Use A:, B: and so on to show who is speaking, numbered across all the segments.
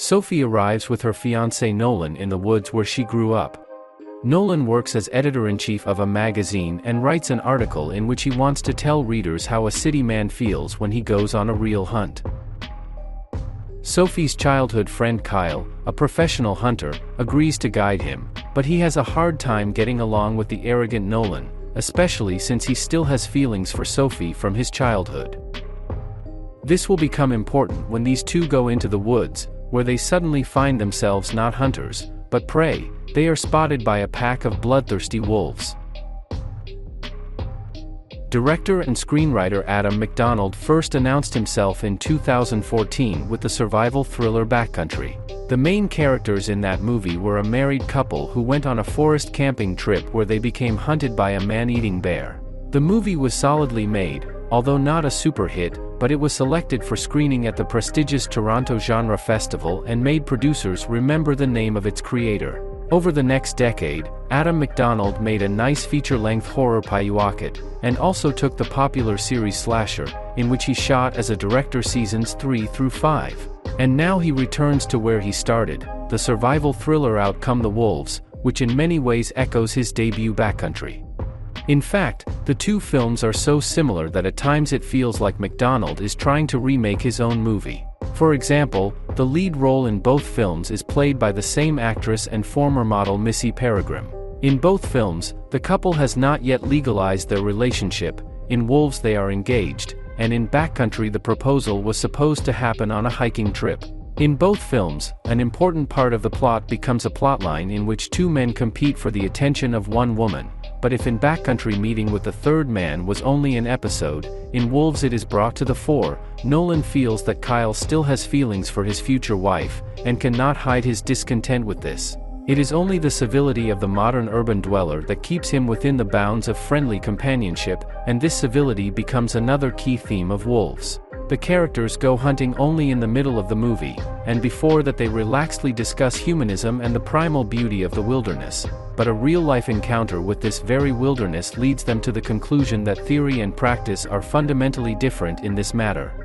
A: Sophie arrives with her fiancé Nolan in the woods where she grew up. Nolan works as editor-in-chief of a magazine and writes an article in which he wants to tell readers how a city man feels when he goes on a real hunt. Sophie's childhood friend Kyle, a professional hunter, agrees to guide him, but he has a hard time getting along with the arrogant Nolan, especially since he still has feelings for Sophie from his childhood. This will become important when these two go into the woods, where they suddenly find themselves not hunters, but prey. They are spotted by a pack of bloodthirsty wolves. Director and screenwriter Adam MacDonald first announced himself in 2014 with the survival thriller Backcountry. The main characters in that movie were a married couple who went on a forest camping trip where they became hunted by a man-eating bear. The movie was solidly made, although not a super hit, but it was selected for screening at the prestigious Toronto Genre Festival and made producers remember the name of its creator. Over the next decade, Adam MacDonald made a nice feature-length horror Payuakit, and also took the popular series Slasher, in which he shot as a director seasons 3 through 5. And now he returns to where he started, the survival thriller Out Come the Wolves, which in many ways echoes his debut Backcountry. In fact, the two films are so similar that at times it feels like MacDonald is trying to remake his own movie. For example, the lead role in both films is played by the same actress and former model Missy Peregrym. In both films, the couple has not yet legalized their relationship. In Wolves they are engaged, and in Backcountry the proposal was supposed to happen on a hiking trip. In both films, an important part of the plot becomes a plotline in which two men compete for the attention of one woman. But if in Backcountry meeting with the third man was only an episode, in Wolves it is brought to the fore. Nolan feels that Kyle still has feelings for his future wife, and cannot hide his discontent with this. It is only the civility of the modern urban dweller that keeps him within the bounds of friendly companionship, and this civility becomes another key theme of Wolves. The characters go hunting only in the middle of the movie, and before that they relaxedly discuss humanism and the primal beauty of the wilderness. But a real-life encounter with this very wilderness leads them to the conclusion that theory and practice are fundamentally different in this matter.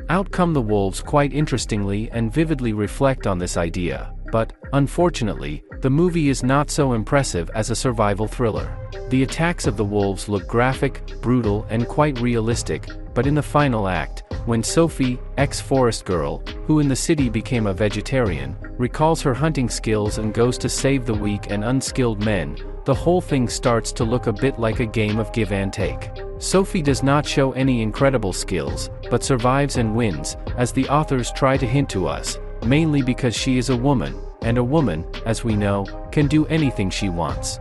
A: Out Come the Wolves quite interestingly and vividly reflect on this idea, but, unfortunately, the movie is not so impressive as a survival thriller. The attacks of the wolves look graphic, brutal, and quite realistic, but in the final act, when Sophie, ex-forest girl, who in the city became a vegetarian, recalls her hunting skills and goes to save the weak and unskilled men, the whole thing starts to look a bit like a game of give and take. Sophie does not show any incredible skills, but survives and wins, as the authors try to hint to us, mainly because she is a woman, and a woman, as we know, can do anything she wants.